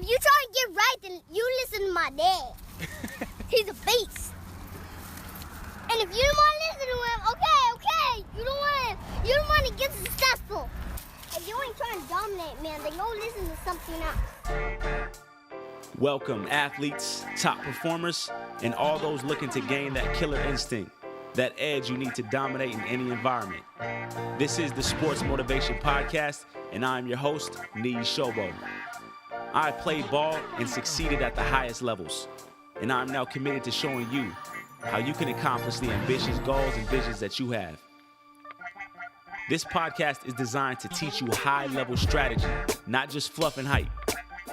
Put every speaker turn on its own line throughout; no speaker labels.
If you try to get right, then you listen to my dad. He's a beast. And if you don't want to listen to him, okay, you don't want to get successful. If you ain't trying to dominate, man, then go listen to something else.
Welcome, athletes, top performers, and all those looking to gain that killer instinct, that edge you need to dominate in any environment. This is the Sports Motivation Podcast, and I'm your host, Niyi Sobo. I played ball and succeeded at the highest levels, and I'm now committed to showing you how you can accomplish the ambitious goals and visions that you have. This podcast is designed to teach you high-level strategy, not just fluff and hype.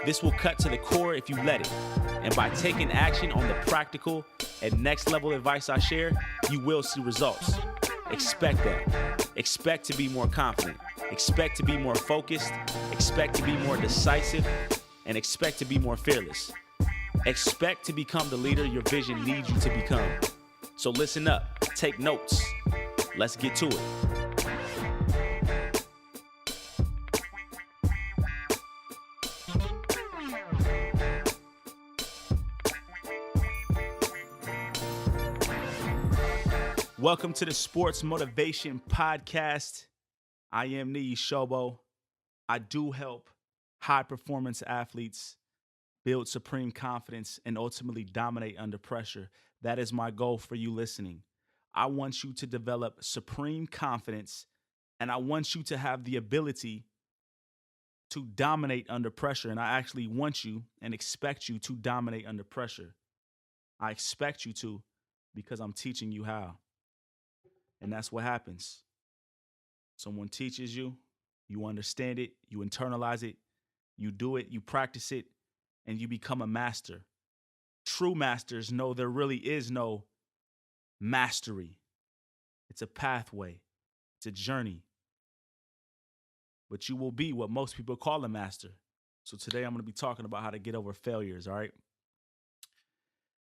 This will cut to the core if you let it. And by taking action on the practical and next level advice I share, you will see results. Expect that. Expect to be more confident. Expect to be more focused. Expect to be more decisive. And expect to be more fearless. Expect to become the leader your vision needs you to become. So listen up. Take notes. Let's get to it. Welcome to the Sports Motivation Podcast. I am Niyi Sobo. I do help high-performance athletes build supreme confidence and ultimately dominate under pressure. That is my goal for you listening. I want you to develop supreme confidence, and I want you to have the ability to dominate under pressure. And I actually want you and expect you to dominate under pressure. I expect you to because I'm teaching you how. And that's what happens. Someone teaches you, you understand it, you internalize it, you do it, you practice it, and you become a master. True masters know there really is no mastery. It's a pathway. It's a journey. But you will be what most people call a master. So today I'm going to be talking about how to get over failures, all right?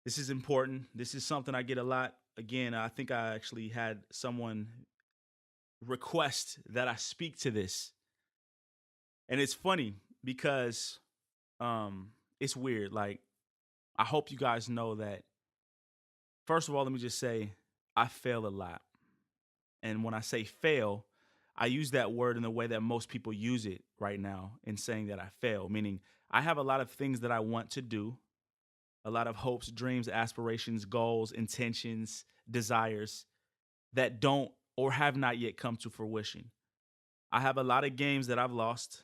This is important. This is something I get a lot. Again, I think I actually had someone request that I speak to this. And it's funny because it's weird. Like, I hope you guys know that, first of all, let me just say, I fail a lot. And when I say fail, I use that word in the way that most people use it right now in saying that I fail, meaning I have a lot of things that I want to do. A lot of hopes, dreams, aspirations, goals, intentions, desires that don't or have not yet come to fruition. I have a lot of games that I've lost,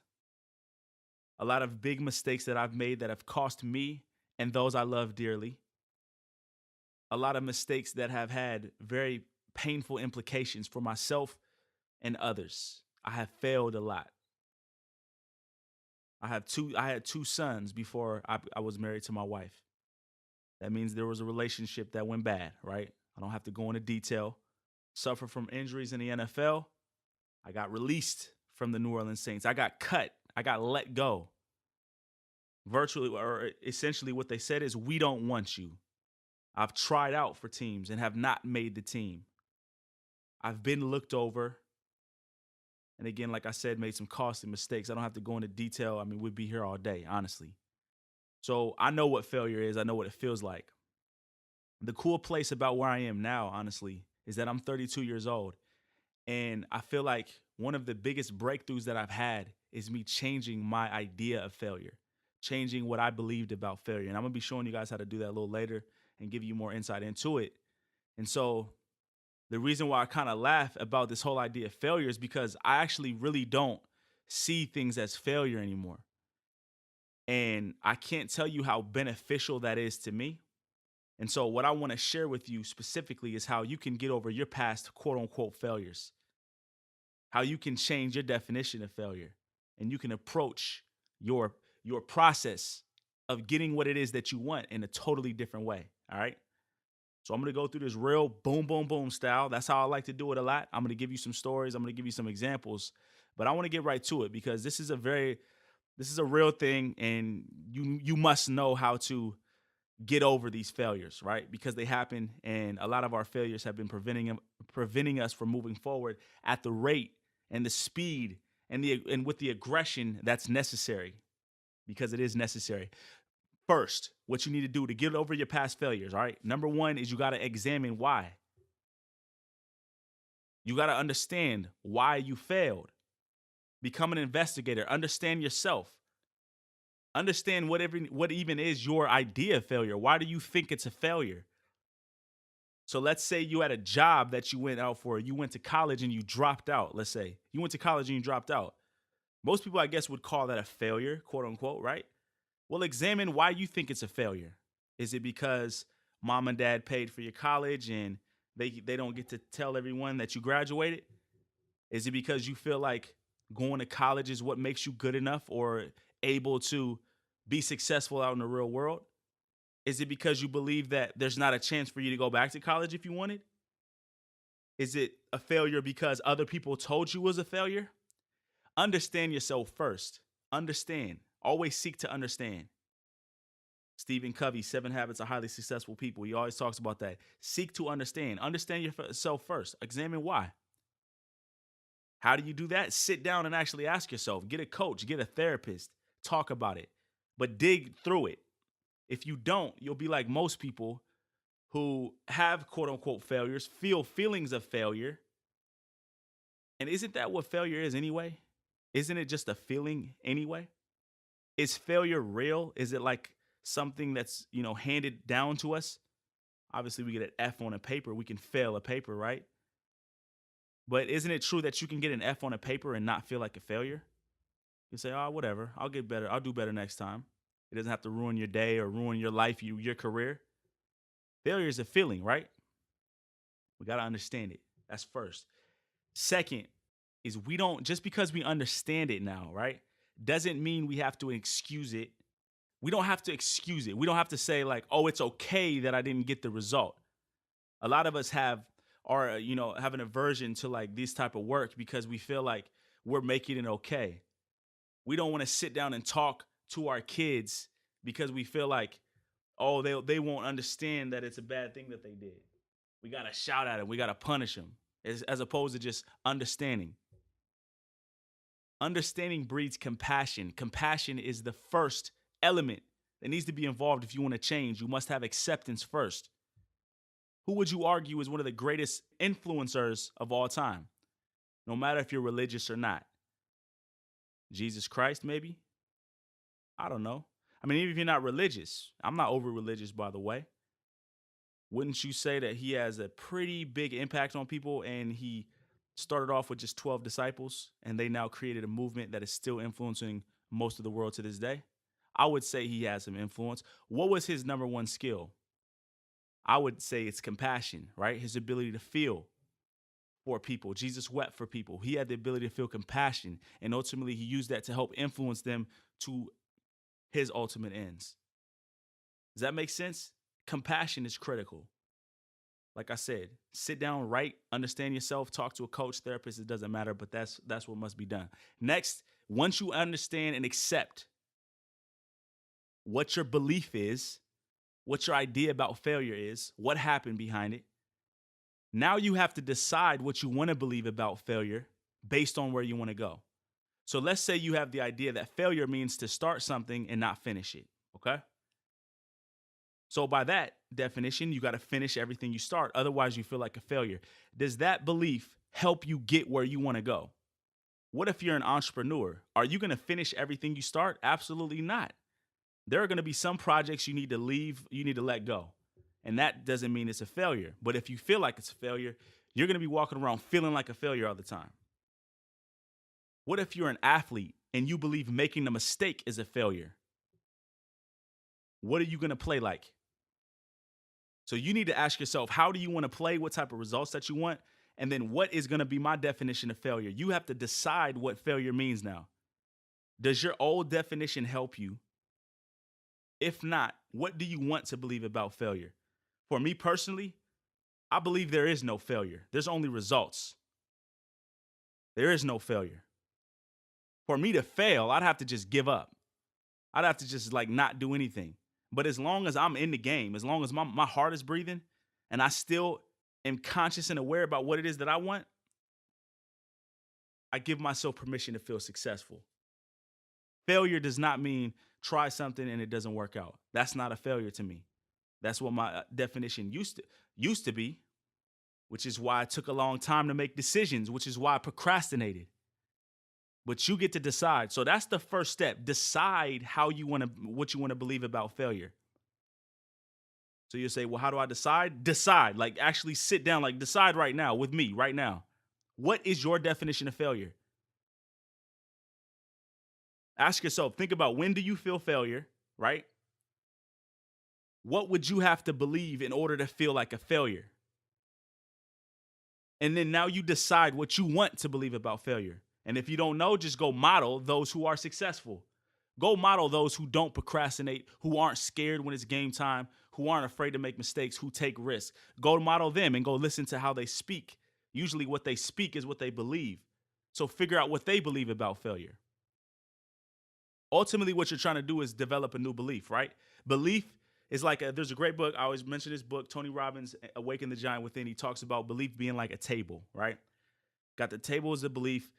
a lot of big mistakes that I've made that have cost me and those I love dearly, a lot of mistakes that have had very painful implications for myself and others. I have failed a lot. I had two sons before I was married to my wife. That means there was a relationship that went bad, right? I don't have to go into detail. Suffered from injuries in the NFL. I got released from the New Orleans Saints. I got cut. I got let go. Virtually, or essentially what they said is, we don't want you. I've tried out for teams and have not made the team. I've been looked over. And again, like I said, made some costly mistakes. I don't have to go into detail. I mean, we'd be here all day, honestly. So I know what failure is. I know what it feels like. The cool place about where I am now, honestly, is that I'm 32 years old. And I feel like one of the biggest breakthroughs that I've had is me changing my idea of failure, changing what I believed about failure. And I'm going to be showing you guys how to do that a little later and give you more insight into it. And so the reason why I kind of laugh about this whole idea of failure is because I actually really don't see things as failure anymore. And I can't tell you how beneficial that is to me. And so what I want to share with you specifically is how you can get over your past quote unquote failures, how you can change your definition of failure, and you can approach your process of getting what it is that you want in a totally different way. All right. So I'm going to go through this real boom, boom, boom style. That's how I like to do it a lot. I'm going to give you some stories. I'm going to give you some examples, but I want to get right to it because this is a real thing, and you must know how to get over these failures, right? Because they happen, and a lot of our failures have been preventing us from moving forward at the rate and the speed and with the aggression that's necessary. because it is necessary. First, what you need to do to get over your past failures, all right? Number one is you got to examine why. You got to understand why you failed. Become an investigator. Understand yourself. Understand what even is your idea of failure. Why do you think it's a failure? So let's say you had a job that you went out for. You went to college and you dropped out. Let's say you went to college and you dropped out. Most people, I guess, would call that a failure, quote unquote, right? Well, examine why you think it's a failure. Is it because mom and dad paid for your college and they don't get to tell everyone that you graduated? Is it because you feel like going to college is what makes you good enough or able to be successful out in the real world? Is it because you believe that there's not a chance for you to go back to college if you wanted? Is it a failure because other people told you it was a failure? Understand yourself first. Understand. Always seek to understand. Stephen Covey, 7 Habits of Highly Successful People. He always talks about that. Seek to understand. Understand yourself first. Examine why. How do you do that? Sit down and actually ask yourself. Get a coach. Get a therapist. Talk about it. But dig through it. If you don't, you'll be like most people who have quote unquote failures, feel feelings of failure. And isn't that what failure is anyway? Isn't it just a feeling anyway? Is failure real? Is it like something that's, handed down to us? Obviously, we get an F on a paper. We can fail a paper, right? But isn't it true that you can get an F on a paper and not feel like a failure? You say, oh, whatever. I'll get better. I'll do better next time. It doesn't have to ruin your day or ruin your life, your career. Failure is a feeling, right? We got to understand it. That's first. Second is we don't, just because we understand it now, right, doesn't mean we have to excuse it. We don't have to excuse it. We don't have to say like, oh, it's okay that I didn't get the result. A lot of us have an aversion to like this type of work because we feel like we're making it okay. We don't want to sit down and talk to our kids because we feel like, oh, they won't understand that it's a bad thing that they did. We got to shout at them. We got to punish them as opposed to just understanding. Understanding breeds compassion. Compassion is the first element that needs to be involved if you want to change. You must have acceptance first. Who would you argue is one of the greatest influencers of all time? No matter if you're religious or not. Jesus Christ, maybe? I don't know. I mean, even if you're not religious, I'm not over religious, by the way. Wouldn't you say that he has a pretty big impact on people and he started off with just 12 disciples and they now created a movement that is still influencing most of the world to this day? I would say he has some influence. What was his number one skill? I would say it's compassion, right? His ability to feel for people. Jesus wept for people. He had the ability to feel compassion, and ultimately he used that to help influence them to his ultimate ends. Does that make sense? Compassion is critical. Like I said, sit down, write, understand yourself, talk to a coach, therapist, it doesn't matter, but that's what must be done. Next, once you understand and accept what your belief is, what your idea about failure is, what happened behind it, now you have to decide what you want to believe about failure based on where you want to go. So let's say you have the idea that failure means to start something and not finish it, okay? So by that definition, you got to finish everything you start. Otherwise, you feel like a failure. Does that belief help you get where you want to go? What if you're an entrepreneur? Are you going to finish everything you start? Absolutely not. There are going to be some projects you need to leave, you need to let go. And that doesn't mean it's a failure. But if you feel like it's a failure, you're going to be walking around feeling like a failure all the time. What if you're an athlete and you believe making a mistake is a failure? What are you going to play like? So you need to ask yourself, how do you want to play? What type of results that you want? And then what is going to be my definition of failure? You have to decide what failure means now. Does your old definition help you? If not, what do you want to believe about failure? For me personally, I believe there is no failure. There's only results. There is no failure. For me to fail, I'd have to just give up. I'd have to just not do anything. But as long as I'm in the game, as long as my heart is breathing and I still am conscious and aware about what it is that I want, I give myself permission to feel successful. Failure does not mean try something and it doesn't work out. That's not a failure to me. That's what my definition used to be, which is why it took a long time to make decisions, which is why I procrastinated. But you get to decide. So that's the first step. Decide what you want to believe about failure. So you say, well, how do I decide? Decide. Like actually sit down, like decide right now with me right now. What is your definition of failure? Ask yourself, think about, when do you feel failure, right? What would you have to believe in order to feel like a failure? And then now you decide what you want to believe about failure. And if you don't know, just go model those who are successful. Go model those who don't procrastinate, who aren't scared when it's game time, who aren't afraid to make mistakes, who take risks. Go model them and go listen to how they speak. Usually what they speak is what they believe. So figure out what they believe about failure. Ultimately, what you're trying to do is develop a new belief, right? Belief is like, there's a great book. I always mention this book, Tony Robbins, Awaken the Giant Within. He talks about belief being like a table, right? Got the table as a belief,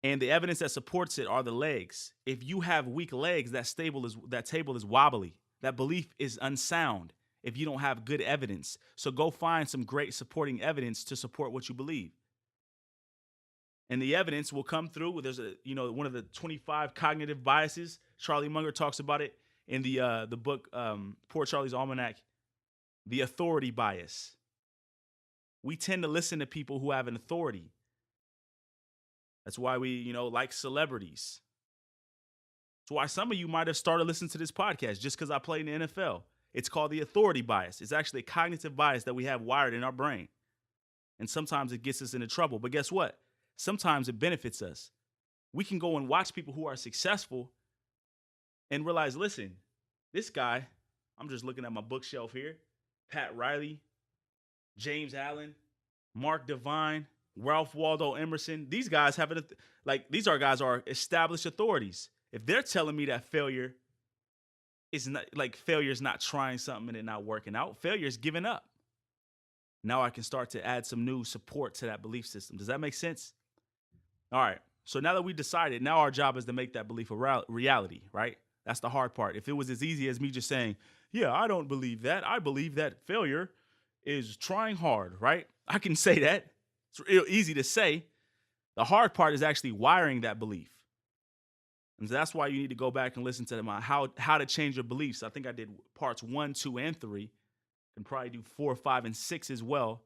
and the evidence that supports it are the legs. If you have weak legs, that table is wobbly. That belief is unsound if you don't have good evidence. So go find some great supporting evidence to support what you believe. And the evidence will come through. There's one of the 25 cognitive biases. Charlie Munger talks about it in the book, Poor Charlie's Almanac, the authority bias. We tend to listen to people who have an authority. That's why we, like celebrities. That's why some of you might have started listening to this podcast just because I played in the NFL. It's called the authority bias. It's actually a cognitive bias that we have wired in our brain. And sometimes it gets us into trouble. But guess what? Sometimes it benefits us. We can go and watch people who are successful and realize, listen, this guy, I'm just looking at my bookshelf here, Pat Riley, James Allen, Mark Divine, Ralph Waldo Emerson. These guys these guys are established authorities. If they're telling me that failure is not trying something and it not working out, failure is giving up. Now I can start to add some new support to that belief system. Does that make sense? All right. So now that we decided, now our job is to make that belief a reality, right? That's the hard part. If it was as easy as me just saying, yeah, I don't believe that. I believe that failure is trying hard, right? I can say that. It's real easy to say. The hard part is actually wiring that belief. And so that's why you need to go back and listen to my how to change your beliefs. I think I did parts 1, 2, and 3. Can probably do 4, 5, and 6 as well.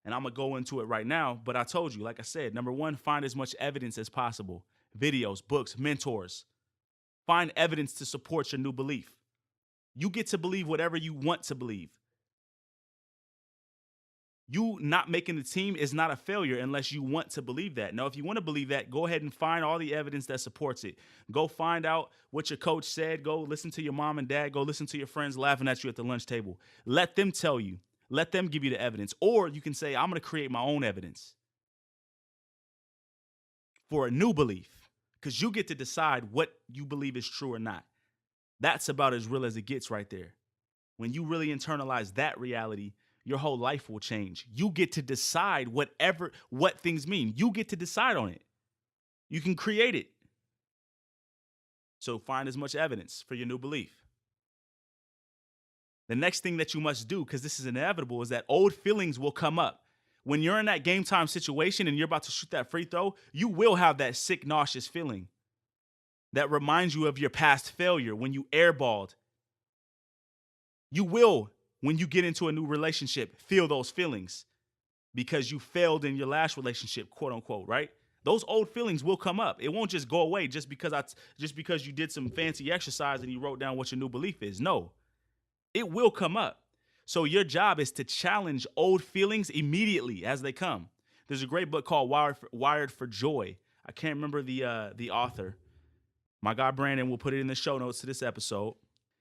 And I'm going to go into it right now. But I told you, like I said, number 1, find as much evidence as possible. Videos, books, mentors. Find evidence to support your new belief. You get to believe whatever you want to believe. You not making the team is not a failure unless you want to believe that. Now, if you want to believe that, go ahead and find all the evidence that supports it. Go find out what your coach said. Go listen to your mom and dad. Go listen to your friends laughing at you at the lunch table. Let them tell you. Let them give you the evidence. Or you can say, I'm going to create my own evidence for a new belief, because you get to decide what you believe is true or not. That's about as real as it gets right there. When you really internalize that reality, your whole life will change. You get to decide what things mean. You get to decide on it. You can create it. So find as much evidence for your new belief. The next thing that you must do, because this is inevitable, is that old feelings will come up. When you're in that game time situation and you're about to shoot that free throw, you will have that sick, nauseous feeling that reminds you of your past failure when you airballed. You will, when you get into a new relationship, feel those feelings because you failed in your last relationship, quote unquote, right? Those old feelings will come up. It won't just go away just because you did some fancy exercise and you wrote down what your new belief is. No, it will come up. So your job is to challenge old feelings immediately as they come. There's a great book called Wired for Joy. I can't remember the author. My guy Brandon will put it in the show notes to this episode.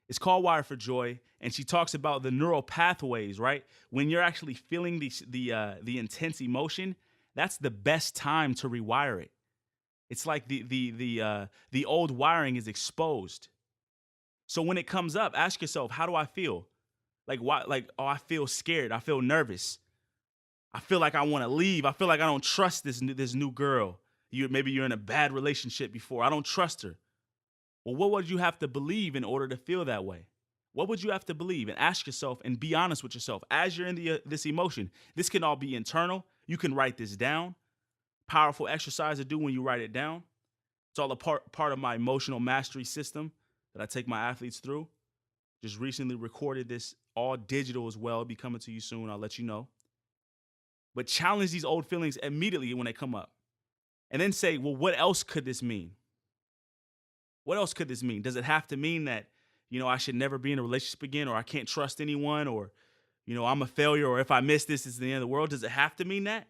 It's called Wired for Joy, and she talks about the neural pathways, right? When you're actually feeling the intense emotion, that's the best time to rewire it. It's like the old wiring is exposed. So when it comes up, ask yourself, how do I feel? I feel scared. I feel nervous. I feel like I want to leave. I feel like I don't trust this new girl. Maybe you're in a bad relationship before. I don't trust her. Well, what would you have to believe in order to feel that way? What would you have to believe? And ask yourself and be honest with yourself as you're in this emotion. This can all be internal. You can write this down. Powerful exercise to do when you write it down. It's all a part of my emotional mastery system that I take my athletes through. Just recently recorded this all digital as well. It'll be coming to you soon. I'll let you know. But challenge these old feelings immediately when they come up. And then say, well, what else could this mean? What else could this mean? Does it have to mean that, I should never be in a relationship again, or I can't trust anyone, or, I'm a failure, or if I miss this, it's the end of the world? Does it have to mean that?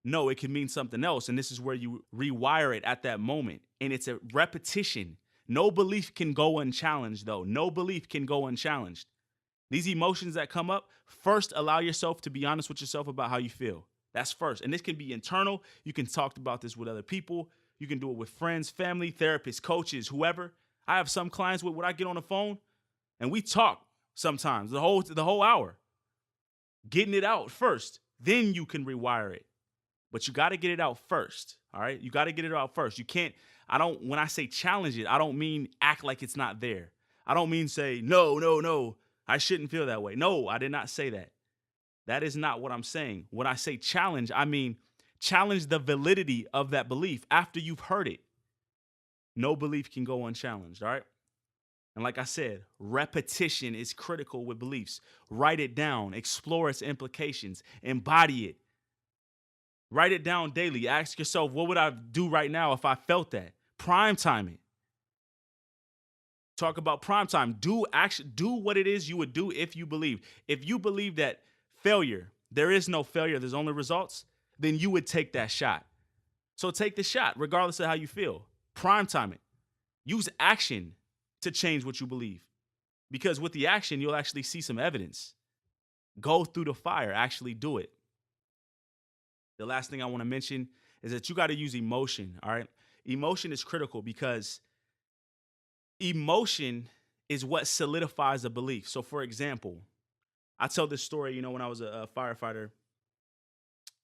No, it can mean something else. And this is where you rewire it at that moment. And it's a repetition. No belief can go unchallenged, though. No belief can go unchallenged. These emotions that come up, first allow yourself to be honest with yourself about how you feel. That's first. And this can be internal. You can talk about this with other people. You can do it with friends, family, therapists, coaches, whoever. I have some clients when I get on the phone and we talk sometimes the whole hour. Getting it out first. Then you can rewire it. But you got to get it out first. All right? You got to get it out first. You can't, when I say challenge it, I don't mean act like it's not there. I don't mean say, no, I shouldn't feel that way. No, I did not say that. That is not what I'm saying. When I say challenge, I mean challenge the validity of that belief after you've heard it. No belief can go unchallenged, all right? And like I said, repetition is critical with beliefs. Write it down, explore its implications, embody it. Write it down daily. Ask yourself, what would I do right now if I felt that? Prime time it. Talk about prime time. Do what it is you would do if you believe. If you believe that failure, there is no failure, there's only results, then you would take that shot. So take the shot, regardless of how you feel. Prime time it. Use action to change what you believe. Because with the action, you'll actually see some evidence. Go through the fire. Actually do it. The last thing I want to mention is that you got to use emotion, all right? Emotion is critical because emotion is what solidifies a belief. So, for example, I tell this story, when I was a firefighter,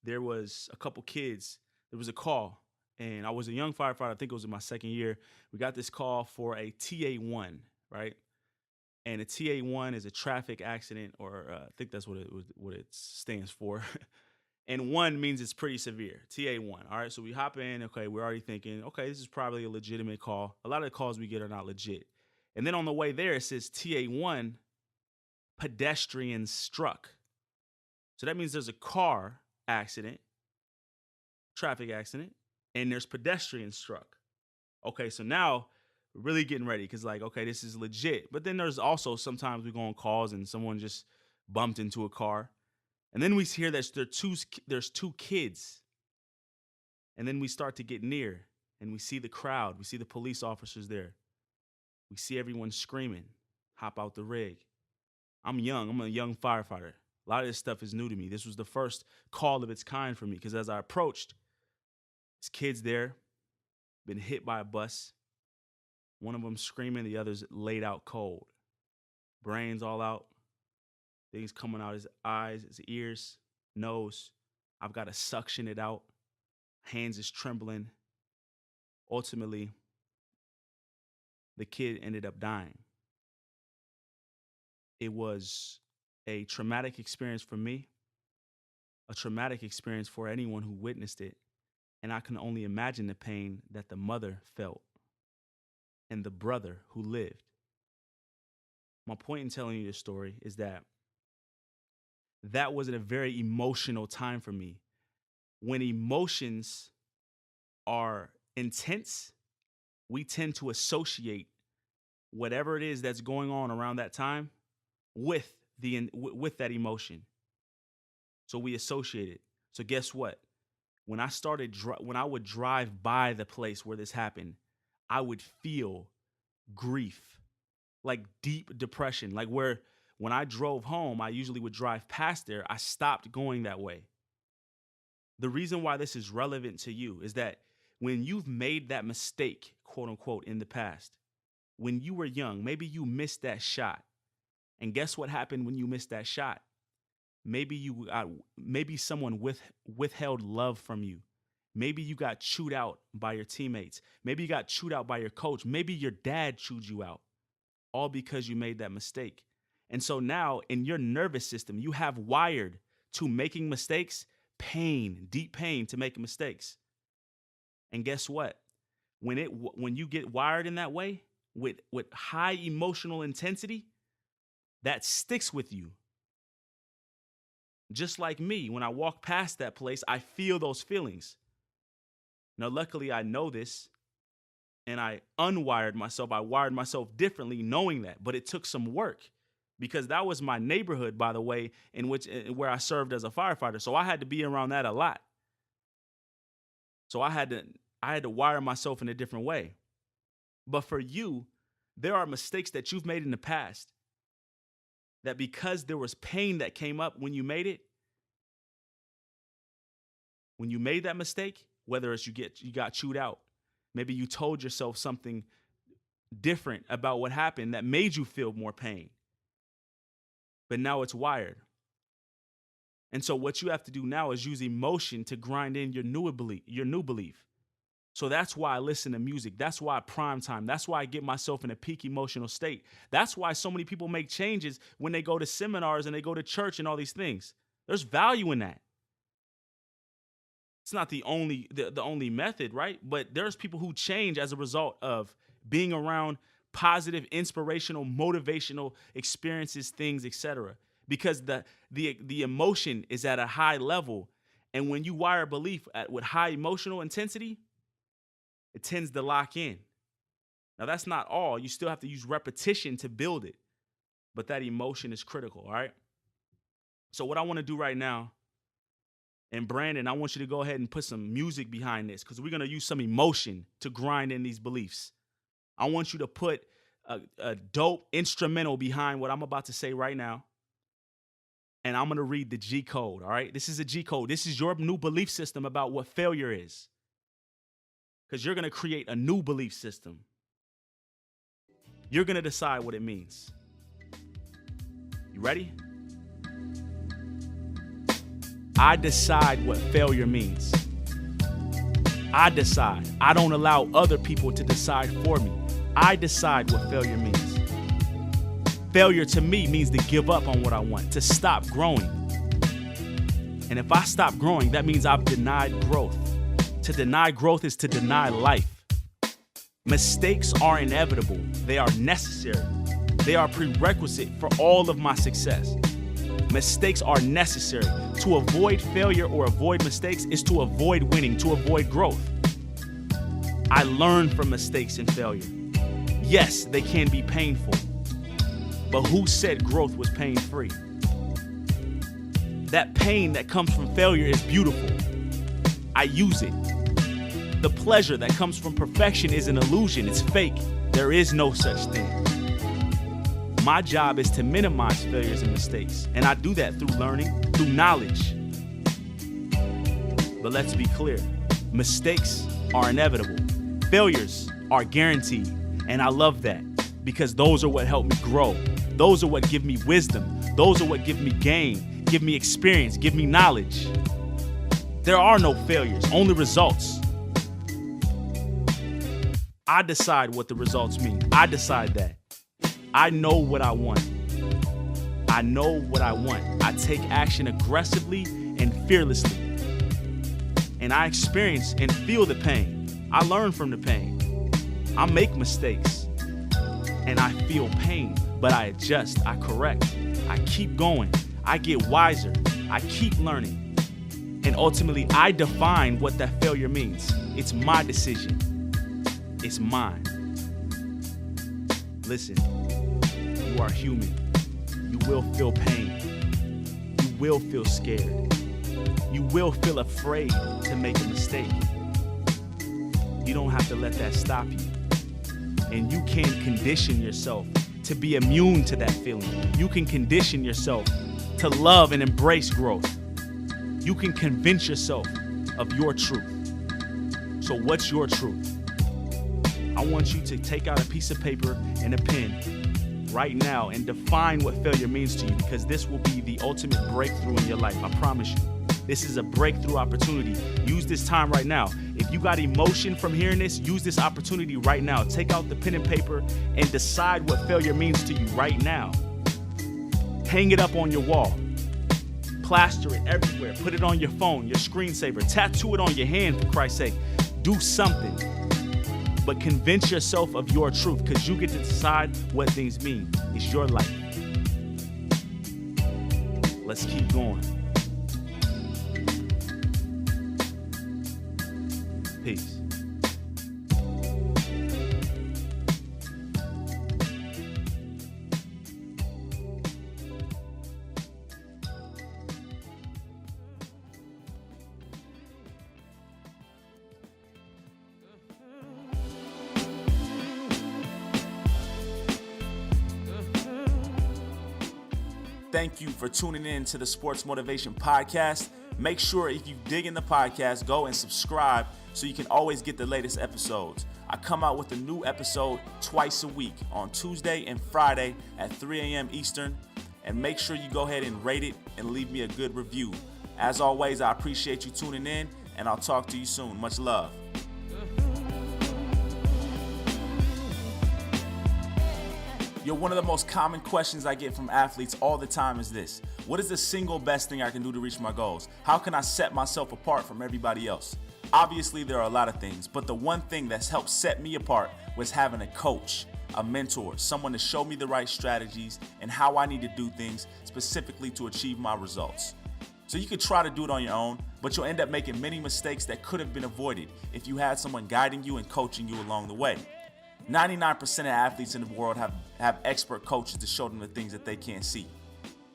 there was a couple kids. There was a call, and I was a young firefighter. I think it was in my second year. We got this call for a TA1, right? And a TA1 is a traffic accident, or I think that's what it stands for. And 1 means it's pretty severe, TA1. All right, so we hop in. Okay, we're already thinking, okay, this is probably a legitimate call. A lot of the calls we get are not legit. And then on the way there, it says TA1, pedestrian struck. So that means there's a car accident, traffic accident, and there's pedestrian struck. Okay, so now we're really getting ready because, okay, this is legit. But then there's also sometimes we go on calls and someone just bumped into a car. And then we hear that there's 2 kids. And then we start to get near and we see the crowd. We see the police officers there. We see everyone screaming, hop out the rig. I'm young. I'm a young firefighter. A lot of this stuff is new to me. This was the first call of its kind for me because as I approached, there's kids there, been hit by a bus. One of them screaming, the other's laid out cold. Brains all out. Things coming out his eyes, his ears, nose. I've got to suction it out. Hands is trembling. Ultimately, the kid ended up dying. It was a traumatic experience for me, a traumatic experience for anyone who witnessed it. And I can only imagine the pain that the mother felt and the brother who lived. My point in telling you this story is that was a very emotional time for me. When emotions are intense, we tend to associate whatever it is that's going on around that time with that emotion. So we associate it. So guess what? When I would drive by the place where this happened, I would feel grief, like deep depression, like where when I drove home, I usually would drive past there. I stopped going that way. The reason why this is relevant to you is that when you've made that mistake, quote unquote, in the past, when you were young, maybe you missed that shot. And guess what happened when you missed that shot? Maybe someone withheld love from you Maybe you got chewed out by your teammates. Maybe you got chewed out by your coach. Maybe your dad chewed you out, all because you made that mistake. And so now in your nervous system, you have wired to making mistakes, pain, deep pain to making mistakes. And guess what? When you get wired in that way with high emotional intensity, that sticks with you. Just like me, when I walk past that place, I feel those feelings. Now, luckily, I know this, and I unwired myself. I wired myself differently knowing that, but it took some work because that was my neighborhood, by the way, where I served as a firefighter. So I had to be around that a lot. So I had to wire myself in a different way. But for you, there are mistakes that you've made in the past that because there was pain that came up when you made it, when you made that mistake, whether it's you got chewed out, maybe you told yourself something different about what happened that made you feel more pain, but now it's wired. And so what you have to do now is use emotion to grind in your new belief. So that's why I listen to music. That's why prime time. That's why I get myself in a peak emotional state. That's why so many people make changes when they go to seminars and they go to church and all these things. There's value in that. It's not the only method, right? But there's people who change as a result of being around positive, inspirational, motivational experiences, things, etc. Because the emotion is at a high level, and when you wire belief with high emotional intensity, it tends to lock in. Now, that's not all. You still have to use repetition to build it, but that emotion is critical, all right? So what I want to do right now, and Brandon, I want you to go ahead and put some music behind this because we're going to use some emotion to grind in these beliefs. I want you to put a dope instrumental behind what I'm about to say right now. And I'm going to read the G code, all right? This is a G code. This is your new belief system about what failure is. Because you're going to create a new belief system. You're going to decide what it means. You ready? I decide what failure means. I decide. I don't allow other people to decide for me. I decide what failure means. Failure to me means to give up on what I want, to stop growing. And if I stop growing, that means I've denied growth. To deny growth is to deny life. Mistakes are inevitable. They are necessary. They are prerequisite for all of my success. Mistakes are necessary. To avoid failure or avoid mistakes is to avoid winning, to avoid growth. I learn from mistakes and failure. Yes, they can be painful, but who said growth was pain-free? That pain that comes from failure is beautiful. I use it. The pleasure that comes from perfection is an illusion. It's fake. There is no such thing. My job is to minimize failures and mistakes, and I do that through learning, through knowledge. But let's be clear, mistakes are inevitable. Failures are guaranteed, and I love that because those are what help me grow. Those are what give me wisdom. Those are what give me gain, give me experience, give me knowledge. There are no failures, only results. I decide what the results mean. I decide that. I know what I want. I know what I want. I take action aggressively and fearlessly. And I experience and feel the pain. I learn from the pain. I make mistakes. And I feel pain, but I adjust, I correct. I keep going. I get wiser. I keep learning. And ultimately, I define what that failure means. It's my decision. It's mine. Listen, you are human. You will feel pain. You will feel scared. You will feel afraid to make a mistake. You don't have to let that stop you. And you can condition yourself to be immune to that feeling. You can condition yourself to love and embrace growth. You can convince yourself of your truth. So what's your truth? I want you to take out a piece of paper and a pen right now and define what failure means to you, because this will be the ultimate breakthrough in your life. I promise you. This is a breakthrough opportunity. Use this time right now. If you got emotion from hearing this, use this opportunity right now. Take out the pen and paper and decide what failure means to you right now. Hang it up on your wall. Plaster it everywhere. Put it on your phone, your screensaver. Tattoo it on your hand, for Christ's sake. Do something. But convince yourself of your truth, because you get to decide what things mean. It's your life. Let's keep going. Peace. Thank you for tuning in to the Sports Motivation Podcast. Make sure if you dig in the podcast, go and subscribe so you can always get the latest episodes. I come out with a new episode twice a week on Tuesday and Friday at 3 a.m. Eastern. And make sure you go ahead and rate it and leave me a good review. As always, I appreciate you tuning in, and I'll talk to you soon. Much love. One of the most common questions I get from athletes all the time is this: what is the single best thing I can do to reach my goals? How can I set myself apart from everybody else? Obviously, there are a lot of things, but the one thing that's helped set me apart was having a coach, a mentor, someone to show me the right strategies and how I need to do things specifically to achieve my results. So you could try to do it on your own, but you'll end up making many mistakes that could have been avoided if you had someone guiding you and coaching you along the way. 99% of athletes in the world have expert coaches to show them the things that they can't see.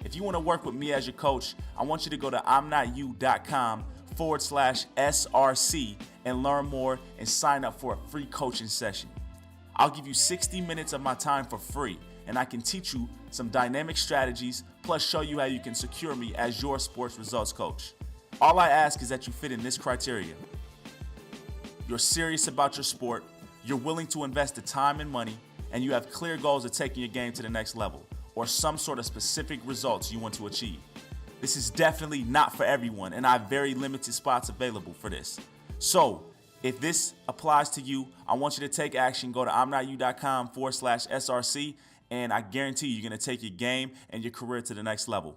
If you want to work with me as your coach, I want you to go to IMNOTYOU.com/SRC and learn more and sign up for a free coaching session. I'll give you 60 minutes of my time for free, and I can teach you some dynamic strategies, plus show you how you can secure me as your sports results coach. All I ask is that you fit in this criteria. You're serious about your sport, you're willing to invest the time and money, and you have clear goals of taking your game to the next level, or some sort of specific results you want to achieve. This is definitely not for everyone, and I have very limited spots available for this. So, if this applies to you, I want you to take action. Go to IMNOTYOU.com/SRC, and I guarantee you're going to take your game and your career to the next level.